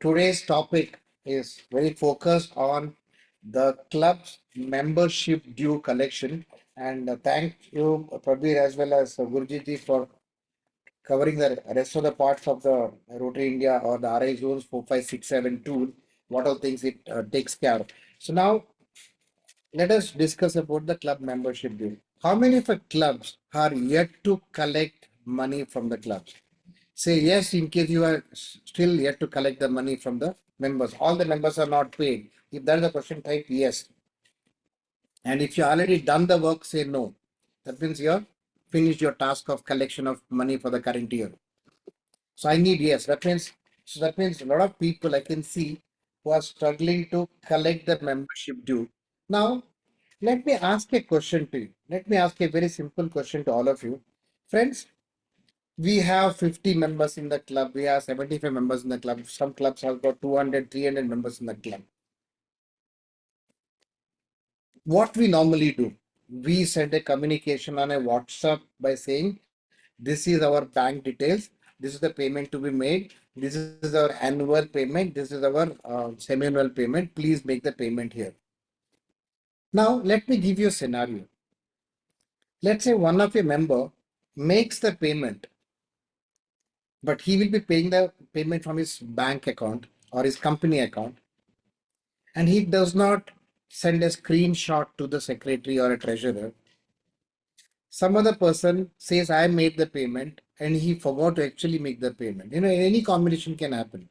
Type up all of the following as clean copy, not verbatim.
Today's topic is very focused on the club's membership due collection. And thank you, Prabir, as well as Gurjiti, for covering the rest of the parts of the Rotary India or the RI zones 4567 tool, what all things it takes care of. So now let us discuss about the club membership due. How many of the clubs are yet to collect money from the clubs? Say yes in case you are still yet to collect the money from the members. All the members are not paid. If that is the question, type yes. And if you already done the work, say no. That means you have finished your task of collection of money for the current year. So I need yes. That means a lot of people I can see who are struggling to collect the membership due. Now, let me ask a question to you. Let me ask a very simple question to all of you. Friends, we have 50 members in the club. We have 75 members in the club. Some clubs have got 200, 300 members in the club. What we normally do, we send a communication on a WhatsApp by saying, this is our bank details. This is the payment to be made. This is our annual payment. This is our semi-annual payment. Please make the payment here. Now, let me give you a scenario. Let's say one of your member makes the payment, but he will be paying the payment from his bank account or his company account, and he does not send a screenshot to the secretary or a treasurer. Some other person says, I made the payment, and he forgot to actually make the payment. Any combination can happen.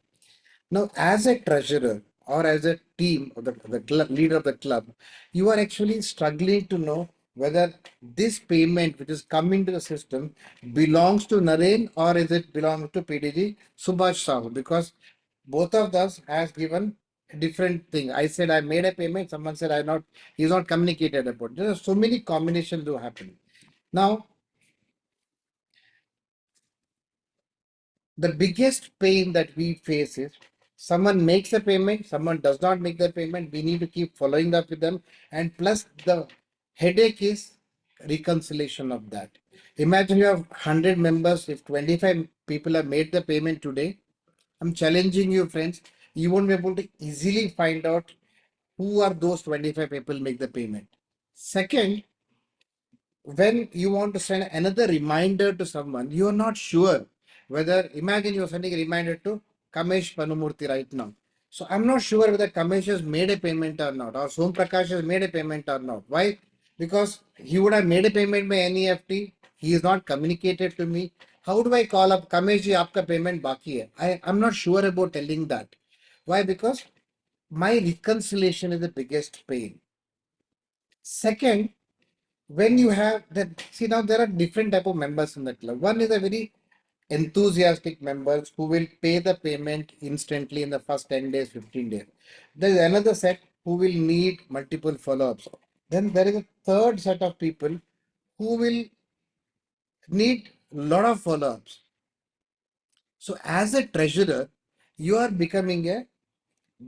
Now, as a treasurer or as a team or the club, leader of the club, you are actually struggling to know whether this payment which is coming to the system belongs to Naren or is it belongs to PDG Subhash Sahu, because both of us has given a different thing. I said I made a payment, someone said I not, he's not communicated about. There are so many combinations do happen. Now, the biggest pain that we face is someone makes a payment, someone does not make the payment. We need to keep following up with them. And plus, the headache is reconciliation of that. Imagine you have 100 members. If 25 people have made the payment today, I'm challenging you, friends. You won't be able to easily find out who are those 25 people make the payment. Second, when you want to send another reminder to someone, you are not sure whether, imagine you're sending a reminder to Kamesh Panumurthy right now. So I'm not sure whether Kamesh has made a payment or not, or Som Prakash has made a payment or not. Why? Because he would have made a payment by NEFT. He is not communicated to me. How do I call up Kamesh ji, aapka payment baki hai? I'm not sure about telling that. Why? Because my reconciliation is the biggest pain. Second, when you have that, see, now there are different type of members in the club. One is a very enthusiastic members who will pay the payment instantly in the first 10 days, 15 days. There is another set who will need multiple follow-ups. Then there is a third set of people who will need a lot of follow-ups. So as a treasurer, you are becoming a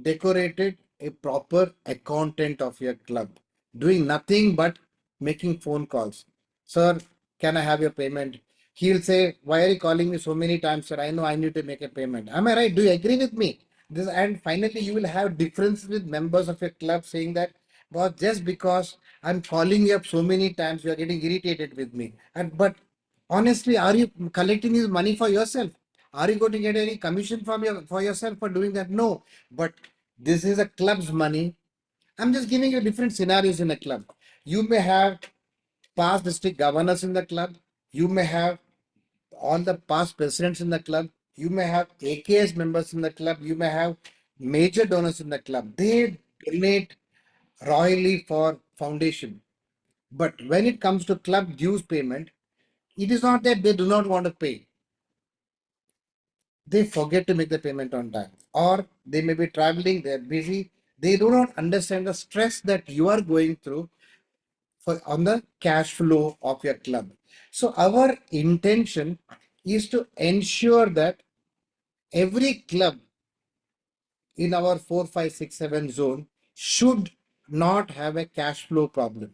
decorated, a proper accountant of your club, doing nothing but making phone calls. Sir, can I have your payment? He'll say, why are you calling me so many times, sir? I know I need to make a payment. Am I right? Do you agree with me? This, and finally, you will have difference with members of your club saying that, well, just because I'm calling you up so many times, you are getting irritated with me. And but honestly, are you collecting this money for yourself? Are you going to get any commission from for yourself for doing that? No. But this is a club's money. I'm just giving you different scenarios in a club. You may have past district governors in the club. You may have all the past presidents in the club. You may have AKS members in the club. You may have major donors in the club. They donate royally for foundation. But when it comes to club dues payment, it is not that they do not want to pay. They forget to make the payment on time, or they may be traveling, they're busy, they do not understand the stress that you are going through for on the cash flow of your club. So our intention is to ensure that every club in our 4, 5, 6, 7 zone should not have a cash flow problem.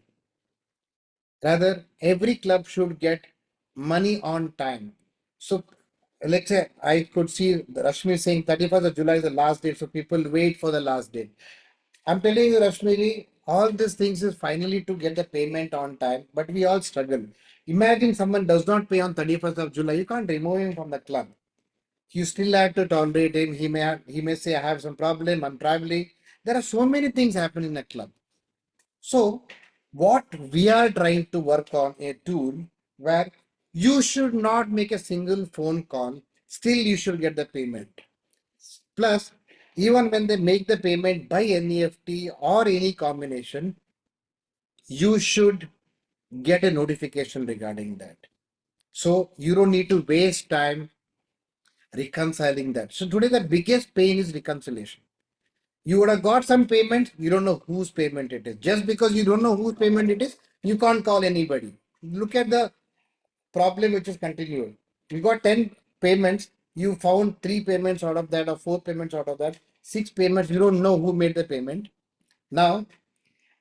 Rather, every club should get money on time. So let's say I could see Rashmi saying 31st of July is the last date, so people wait for the last date. I'm telling you, Rashmi, all these things is finally to get the payment on time, but we all struggle. Imagine someone does not pay on 31st of July, you can't remove him from the club. You still have to tolerate him. He may say, I have some problem, I'm traveling. There are so many things happen in a club. So, what we are trying to work on a tool where you should not make a single phone call, still you should get the payment. Plus, even when they make the payment by NEFT or any combination, you should get a notification regarding that. So you don't need to waste time reconciling that. So today the biggest pain is reconciliation. You would have got some payment, you don't know whose payment it is. Just because you don't know whose payment it is, you can't call anybody. Look at the problem which is continuing. You got 10 payments, you found 3 payments out of that or 4 payments out of that, 6 payments, you don't know who made the payment. Now,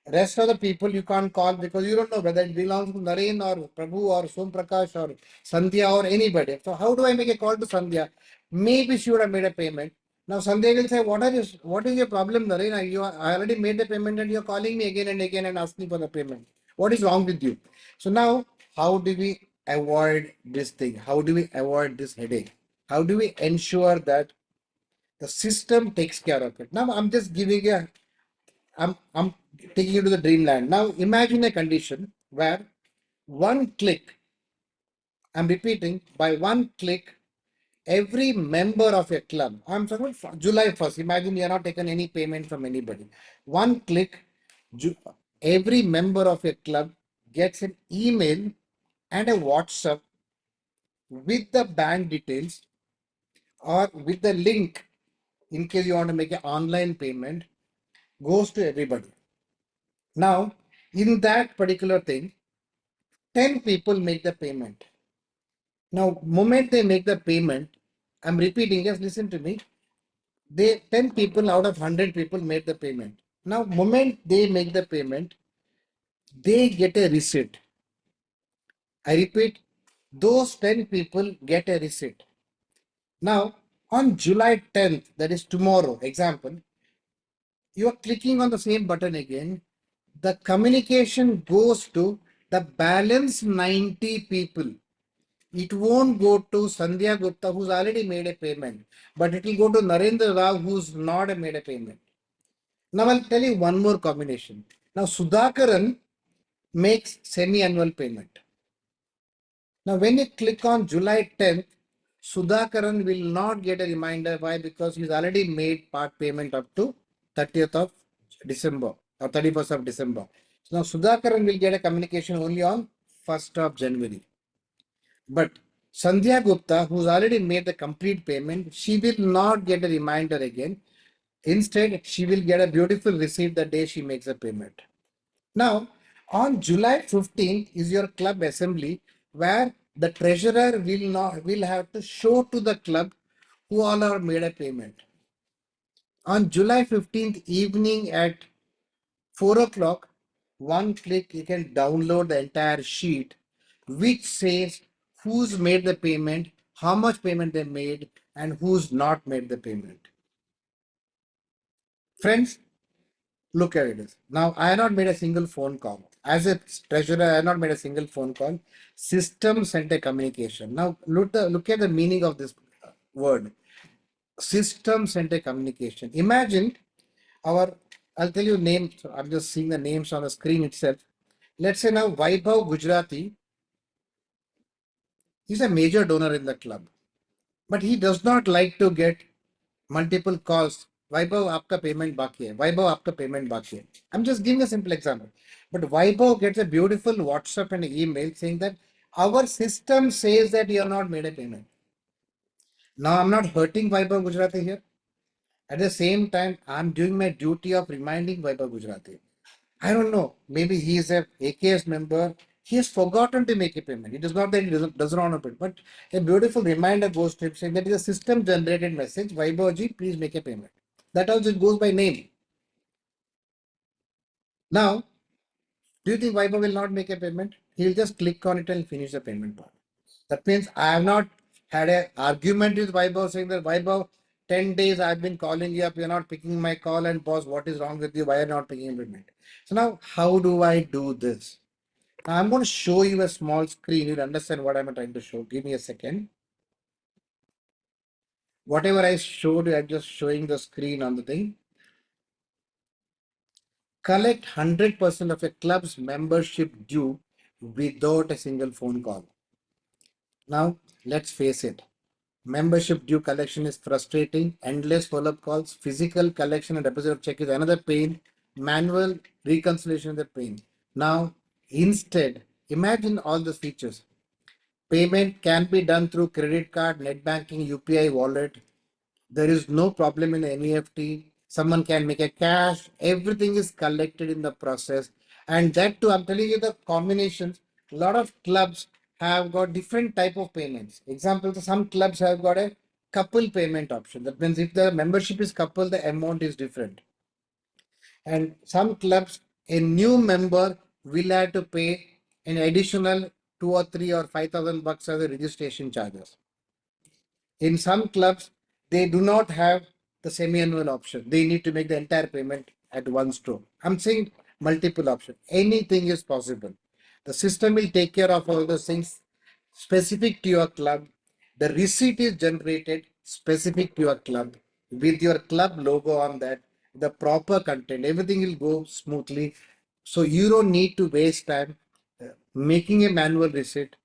rest of the people you can't call because you don't know whether it belongs to Naren or Prabhu or Som Prakash or Sandhya or anybody. So how do I make a call to Sandhya? Maybe she would have made a payment. Now Sandhya will say, what is your problem, Naren? I already made the payment and you're calling me again and again and asking for the payment. What is wrong with you? So now, how do we avoid this thing? How do we avoid this headache? How do we ensure that the system takes care of it? Now I'm just giving a I'm taking you to the dreamland. Now imagine a condition where one click, I'm repeating, by one click, every member of a club, I'm talking about July 1st, imagine you are not taken any payment from anybody. One click, every member of a club gets an email and a WhatsApp with the bank details or with the link in case you want to make an online payment, goes to everybody. Now, in that particular thing, 10 people make the payment. Now, moment they make the payment, I'm repeating, just listen to me. They 10 people out of 100 people made the payment. Now, moment they make the payment, they get a receipt. I repeat, those 10 people get a receipt. Now, on July 10th, that is tomorrow, example, you are clicking on the same button again. The communication goes to the balance 90 people. It won't go to Sandhya Gupta, who's already made a payment, but it will go to Narendra Rao, who's not made a payment. Now I'll tell you one more combination. Now Sudhakaran makes semi-annual payment. Now when you click on July 10th, Sudhakaran will not get a reminder. Why? Because he's already made part payment up to 30th of December or 31st of December. So now Sudhakaran will get a communication only on 1st of January. But Sandhya Gupta, who's already made the complete payment, she will not get a reminder again. Instead, she will get a beautiful receipt the day she makes a payment. Now, on July 15th is your club assembly where the treasurer will have to show to the club who all are made a payment. On July 15th evening at 4 o'clock, one click, you can download the entire sheet which says who's made the payment, how much payment they made, and who's not made the payment. Friends, look at it. Now, I have not made a single phone call. As a treasurer, I have not made a single phone call. System sent a communication. Now, look at the meaning of this word. System sent a communication. Imagine our, I'll tell you names. I'm just seeing the names on the screen itself. Let's say now Vaibhav Gujarati is a major donor in the club, but he does not like to get multiple calls. Vaibhav, आपका payment बाकी है. Vaibhav, आपका payment बाकी है. I'm just giving a simple example. But Vaibhav gets a beautiful WhatsApp and email saying that our system says that you have not made a payment. Now I'm not hurting Vaibhav Gujarati here. At the same time, I'm doing my duty of reminding Vaibhav Gujarati. I don't know. Maybe he is a AKS member. He has forgotten to make a payment. It is not that he doesn't want to pay, but a beautiful reminder goes to him saying that is a system generated message. Vaibhavji, please make a payment. That also it goes by name. Now, do you think Vaibhav will not make a payment? He'll just click on it and finish the payment part. That means I have not had an argument with Vaibhav saying that Vaibhav, 10 days I've been calling you up, you're not picking my call, and boss, what is wrong with you? Why are you not picking payment? So now how do I do this? Now I'm going to show you a small screen. You'll understand what I'm trying to show. Give me a second. Whatever I showed you, I'm just showing the screen on the thing. Collect 100% of a club's membership due without a single phone call. Now, let's face it. Membership due collection is frustrating, endless follow-up calls, physical collection and deposit of check is another pain, manual reconciliation is the pain. Now, instead, imagine all the features. Payment can be done through credit card, net banking, UPI wallet. There is no problem in NEFT. Someone can make a cash. Everything is collected in the process. And that too, I'm telling you the combinations. A lot of clubs have got different type of payments. Example, some clubs have got a couple payment option. That means if the membership is couple, the amount is different. And some clubs, a new member will have to pay an additional 2 or 3 or 5,000 bucks as a registration charges. In some clubs, they do not have the semi-annual option. They need to make the entire payment at one stroke. I'm saying multiple options. Anything is possible. The system will take care of all those things specific to your club. The receipt is generated specific to your club with your club logo on that, the proper content. Everything will go smoothly. So you don't need to waste time making a manual receipt,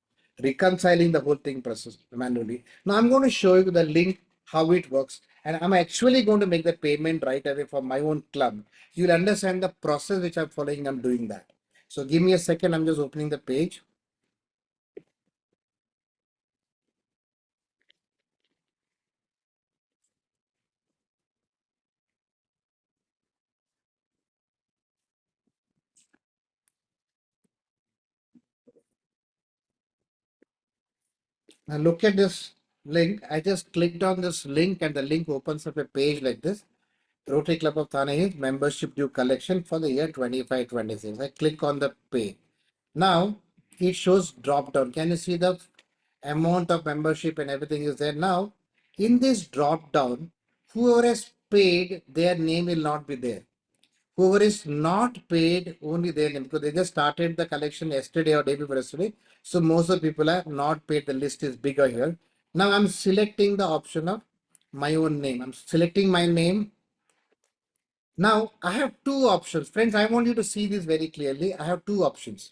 reconciling the whole thing process manually. Now I'm going to show you the link how it works, and I'm actually going to make the payment right away for my own club. You'll understand the process which I'm following. I'm doing that. So give me a second. I'm just opening the page. Now look at this link. I just clicked on this link and the link opens up a page like this. Rotary Club of Thane is membership due collection for the year 25-26. I click on the pay. Now it shows drop down. Can you see the amount of membership and everything is there? Now in this drop down, whoever has paid, their name will not be there. Whoever is not paid, only their name, because they just started the collection yesterday or day before yesterday. So most of the people are not paid. The list is bigger here. Now I'm selecting the option of my own name. I'm selecting my name. Now I have two options. Friends, I want you to see this very clearly. I have two options.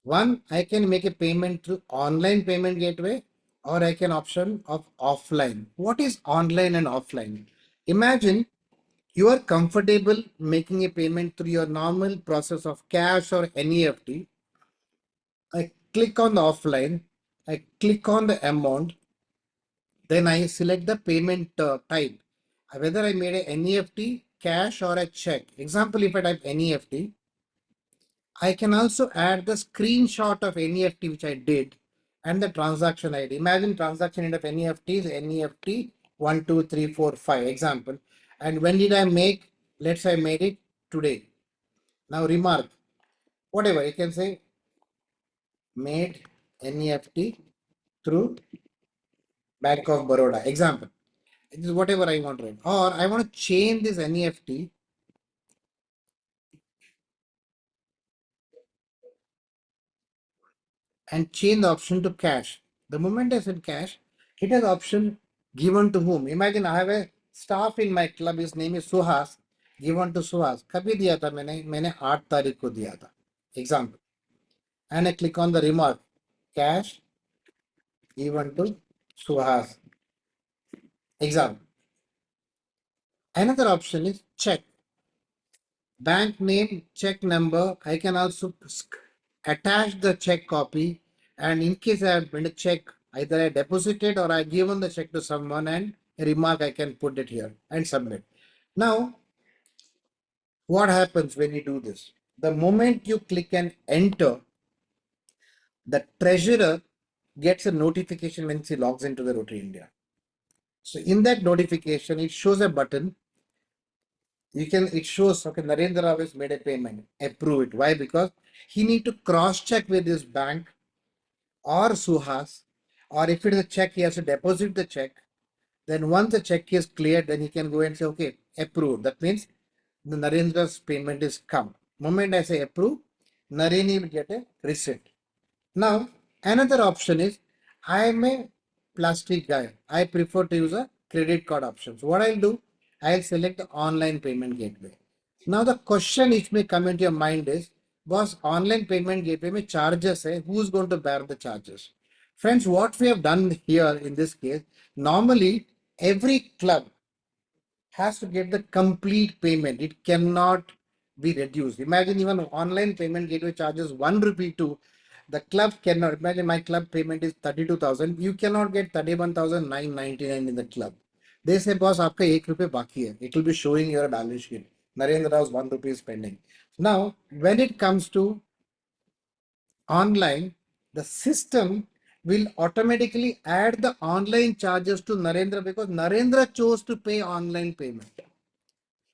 One, I can make a payment through online payment gateway, or I can option of offline. What is online and offline? Imagine you are comfortable making a payment through your normal process of cash or NEFT. I click on the offline. I click on the amount. Then I select the payment type. Whether I made a NEFT, cash or a check. Example, if I type NEFT, I can also add the screenshot of NEFT which I did and the transaction ID. Imagine transaction ID of NEFT is NEFT 12345 example. And when did I make? Let's say I made it today. Now remark, whatever you can say, made NEFT through Bank of Baroda. Example. This is whatever I want to write. Or I want to change this NEFT and change the option to cash. The moment I said cash, it has option given to whom. Imagine I have a staff in my club, his name is Suhas, given to Suhas. कभी दिया था मैंने 8 तारीख को दिया था. Example. And I click on the remark, cash given to Suhas. Example. Another option is check. Bank name, check number. I can also attach the check copy, and in case I have made a check, either I deposited or I given the check to someone and a remark I can put it here and submit. Now, what happens when you do this? The moment you click and enter, the treasurer gets a notification when she logs into the Rotary India. So in that notification, it shows a button. It shows, okay, Narendra Rao has made a payment, approve it. Why? Because he need to cross check with his bank or Suhas Or if it is a check, he has to deposit the check. Then once the check is cleared, then he can go and say, okay, approve. That means the Narendra's payment is come. Moment I say approve, Narendra will get a receipt. Now, another option is I am a plastic guy. I prefer to use a credit card option. So what I'll do, I'll select the online payment gateway. Now the question which may come into your mind is, boss, online payment gateway may charges hai, who's going to bear the charges? Friends, what we have done here in this case, normally every club has to get the complete payment. It cannot be reduced. Imagine even online payment gateway charges 1 rupee to the club cannot. Imagine my club payment is 32,000. You cannot get 31,999 in the club. They say, boss, आपका 1 रुपये बाकी है. It will be showing your balance sheet. Narendra Rao's 1 rupee is pending. Now, when it comes to online, the system will automatically add the online charges to Narendra because Narendra chose to pay online payment.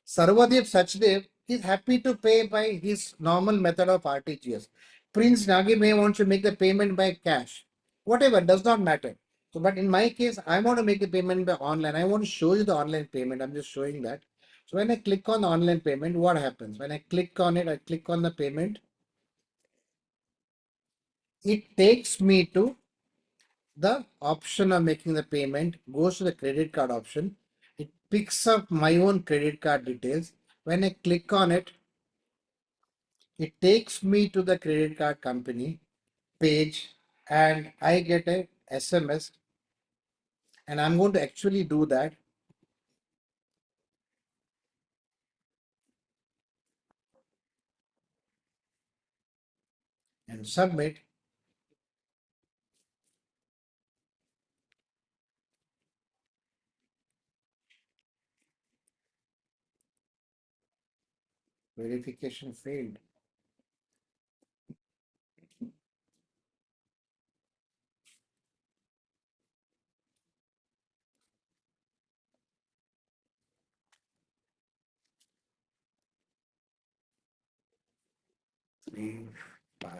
Sarvadev Sachdev is happy to pay by his normal method of RTGS. Prince Nagi may want to make the payment by cash. Whatever, does not matter. So, but in my case, I want to make the payment by online. I want to show you the online payment. I'm just showing that. So when I click on the online payment, what happens? When I click on it, I click on the payment. It takes me to the option of making the payment, goes to the credit card option. It picks up my own credit card details. When I click on it, it takes me to the credit card company page and I get a SMS, and I'm going to actually do that and submit. Verification failed. Three, five.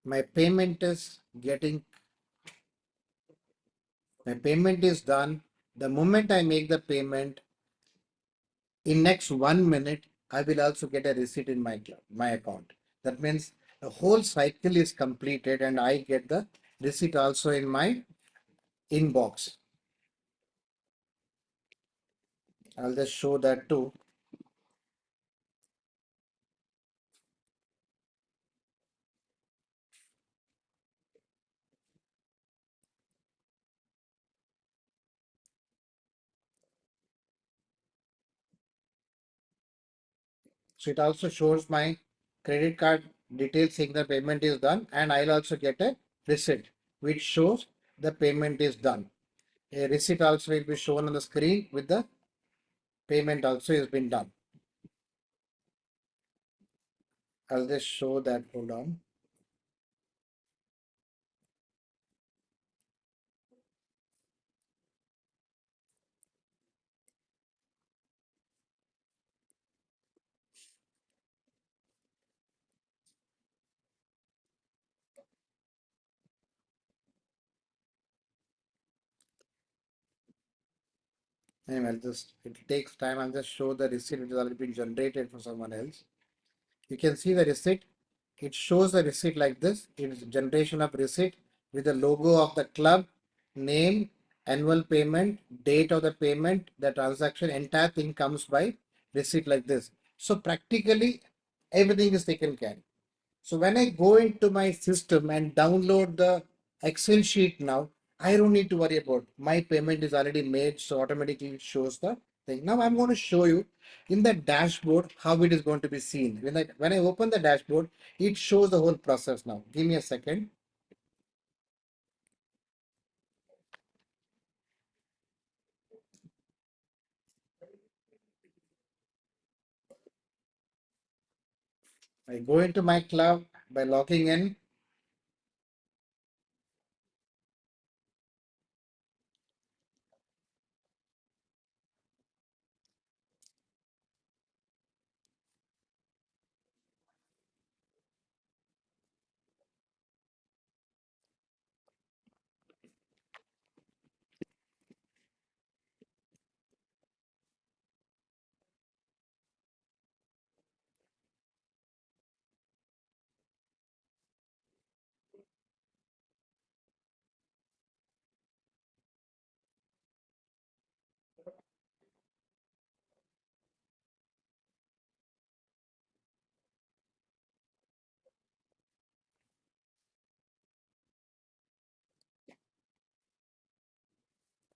My payment is getting, my payment is done. The moment I make the payment, in next 1 minute, I will also get a receipt in my account. That means the whole cycle is completed and I get the receipt also in my inbox. I'll just show that too. So it also shows my credit card details saying the payment is done, and I'll also get a receipt which shows the payment is done. A receipt also will be shown on the screen with the payment also has been done. I'll just show that. Hold on. Anyway, it takes time. I'll just show the receipt which has already been generated for someone else. You can see the receipt. It shows the receipt like this. It is generation of receipt with the logo of the club, name, annual payment, date of the payment, the transaction, entire thing comes by receipt like this. So practically everything is taken care. So when I go into my system and download the Excel sheet now, I don't need to worry about my payment is already made, so automatically it shows the thing. Now I'm going to show you in the dashboard how it is going to be seen. When I open the dashboard, it shows the whole process now. Give me a second. I go into my club by logging in.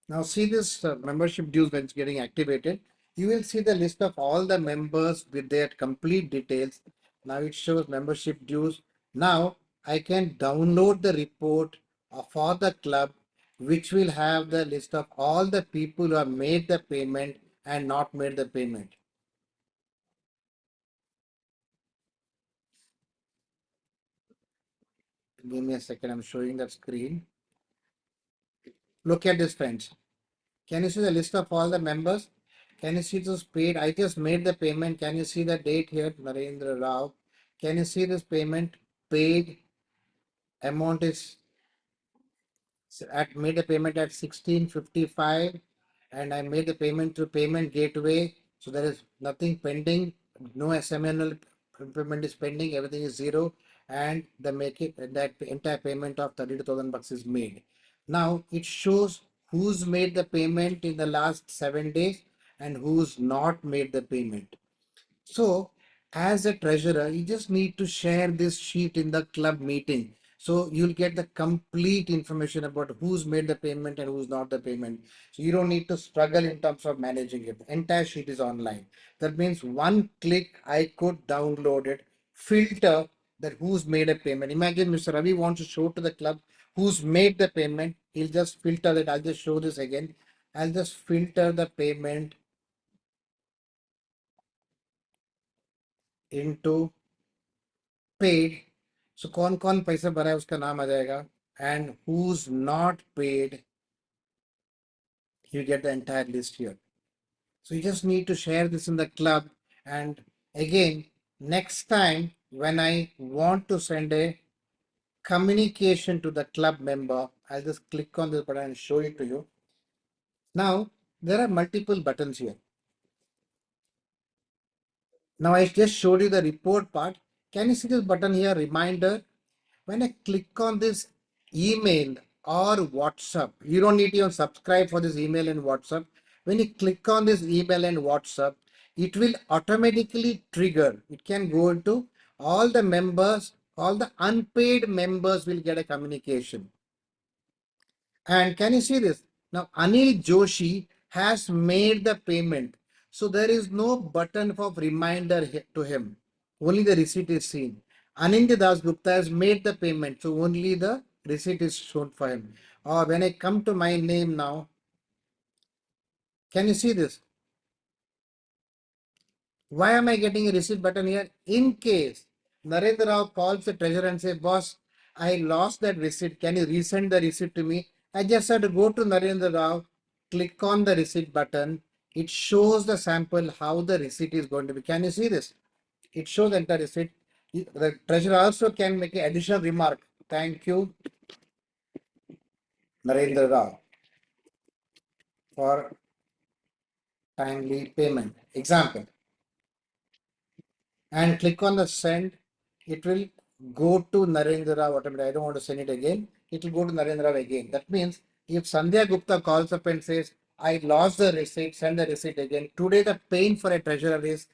Now see this membership dues when it's getting activated. You will see the list of all the members with their complete details. Now it shows membership dues. Now I can download the report for the club, which will have the list of all the people who have made the payment and not made the payment. Give me a second. I'm showing that screen. Look at this, friends. Can you see the list of all the members? Can you see this paid? I just made the payment. Can you see the date here? Narendra Rao. Can you see this payment? Paid amount is at made a payment at 16:55 and I made the payment through payment gateway. So there is nothing pending. No SMNL payment is pending. Everything is zero. And the make it that entire payment of 32,000 bucks is made. Now it shows who's made the payment in the last 7 days and who's not made the payment. So, as a treasurer, you just need to share this sheet in the club meeting. So you'll get the complete information about who's made the payment and who's not the payment. So you don't need to struggle in terms of managing it. The entire sheet is online. That means one click I could download it, filter that who's made a payment. Imagine Mr. Ravi wants to show to the club who's made the payment. He'll just filter it. I'll just show this again. I'll just filter the payment into paid. So कौन कौन पैसे भरा है उसका नाम आ जाएगा and who's not paid, you get the entire list here. So you just need to share this in the club. And again, next time when I want to send a communication to the club member, I'll just click on this button and show it to you. Now there are multiple buttons here. Now I just showed you the report part. Can you see this button here, reminder? When I click on this email or WhatsApp, you don't need to even subscribe for this email and WhatsApp. When you click on this email and WhatsApp, it will automatically trigger. It can go into all the members, all the unpaid members will get a communication. And can you see this? Now, Anil Joshi has made the payment. So there is no button for reminder to him. Only the receipt is seen. Anindya Das Gupta has made the payment. So only the receipt is shown for him. Or when I come to my name now, can you see this? Why am I getting a receipt button here? In case Narendra Rao calls the treasurer and says, boss, I lost that receipt. Can you resend the receipt to me? I just have to go to Narendra Rao, click on the receipt button. It shows the sample how the receipt is going to be. Can you see this? It shows the entire receipt. The treasurer also can make an additional remark. Thank you, Narendra Rao, for timely payment. Example. And click on the send, it will go to Narendra Rao automatically. I don't want to send it again. It will go to Narendra Rao again. That means if Sandhya Gupta calls up and says, I lost the receipt, send the receipt again. Today the pain for a treasurer is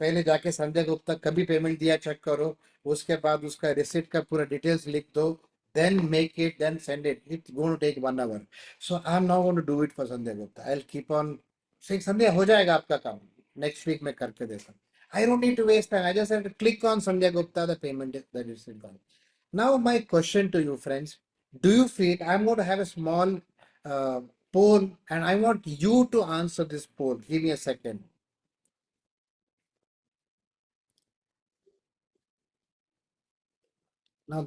पहले जाके संजय गुप्ता कभी payment दिया check करो उसके बाद उसका receipt का पूरा डिटेल्स लिख दो then make it then send it. It's going to take 1 hour. So I'm not going to do it for Sandhya Gupta. I'll keep on saying Sandhya हो जाएगा आपका काम next week मैं करके देता हूँ. I don't need to waste time. I just have to click on Sandhya Gupta, the payment is that is done. Now, my question to you, friends, do you feel I'm going to have a small poll and I want you to answer this poll? Give me a second. Now,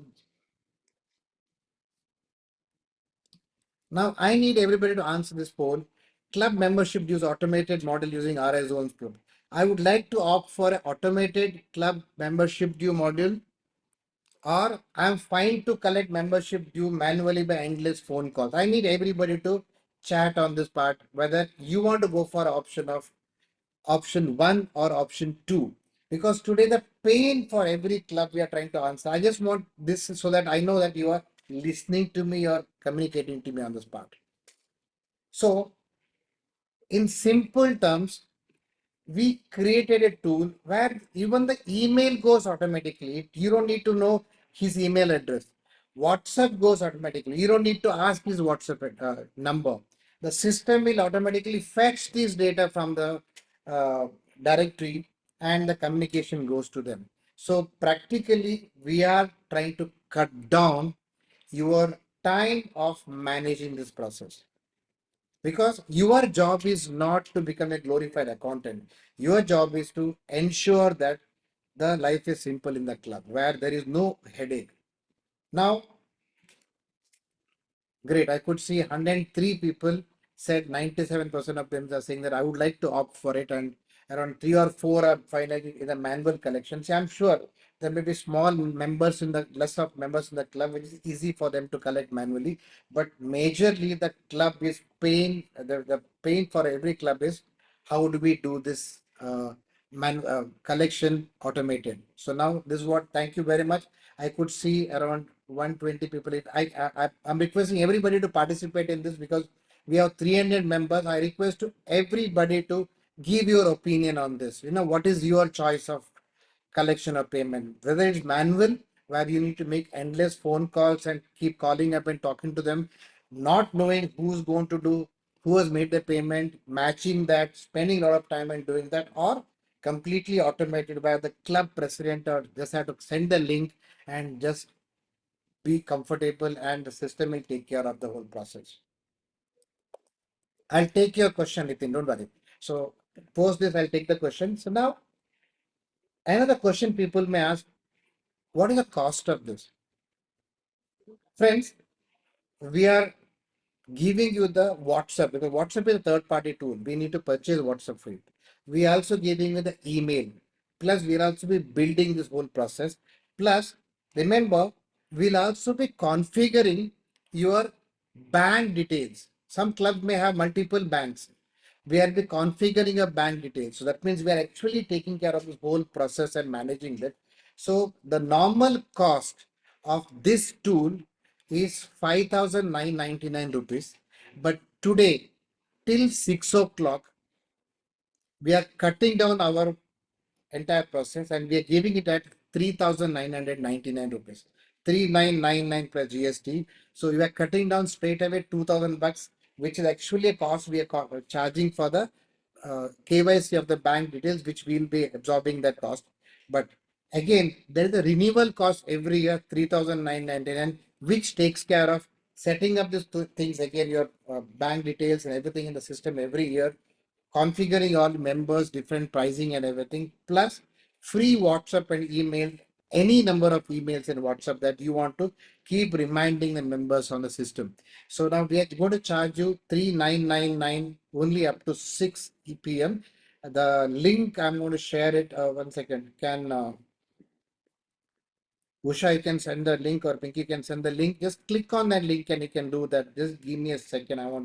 now I need everybody to answer this poll. Club membership dues automated model using RI zones club. I would like to opt for an automated club membership due module, or I'm fine to collect membership due manually by endless phone calls. I need everybody to chat on this part, whether you want to go for option of option one or option two. Because today the pain for every club we are trying to answer. I just want this so that I know that you are listening to me or communicating to me on this part. So in simple terms, we created a tool where even the email goes automatically. You don't need to know his email address. WhatsApp goes automatically. You don't need to ask his WhatsApp number. the system will automatically fetch this data from the uh, directory, and the communication goes to them. So practically, we are trying to cut down your time of managing this process, because your job is not to become a glorified accountant. Your job is to ensure that the life is simple in the club where there is no headache. Now, great. I could see 103 people said 97% of them are saying that I would like to opt for it, and around three or four are finally in the manual collection. See, I'm sure there may be small members in the less of members in the club, which is easy for them to collect manually. But majorly, the club is paying. The pain for every club is how do we do this collection automated. So now this is what. Thank you very much. I could see around 120 people. I'm requesting everybody to participate in this because we have 300 members. I request to everybody to give your opinion on this. What is your choice of collection of payment? Whether it's manual, where you need to make endless phone calls and keep calling up and talking to them, not knowing who's going to do, who has made the payment, matching that, spending a lot of time and doing that, or completely automated where the club president or just have to send the link and just be comfortable, and the system will take care of the whole process. I'll take your question, Nitin, don't worry. So post this, I'll take the question. So now another question people may ask, what is the cost of this? Friends, we are giving you the WhatsApp, because WhatsApp is a third party tool. We need to purchase WhatsApp for it. We are also giving you the email. Plus, we'll also be building this whole process. Plus, remember, we'll also be configuring your bank details. Some clubs may have multiple banks. We are be configuring your bank details. So that means we are actually taking care of this whole process and managing that. So the normal cost of this tool is 5,999 rupees. But today, till 6 o'clock, we are cutting down our entire process and we are giving it at 3,999 rupees. 3,999 plus GST. So you are cutting down straight away 2,000 bucks, which is actually a cost we are charging for the KYC of the bank details, which we will be absorbing that cost. But again, there is a renewal cost every year, 3,999, which takes care of setting up these two things again, your bank details and everything in the system every year, configuring all members, different pricing and everything, plus free WhatsApp and email, any number of emails in WhatsApp that you want to keep reminding the members on the system. So now we are going to charge you 3,999 only up to 6 p.m. The link, I'm going to share it. 1 second. Can Usha, you can send the link, or Pinky can send the link. Just click on that link and you can do that. Just give me a second. I want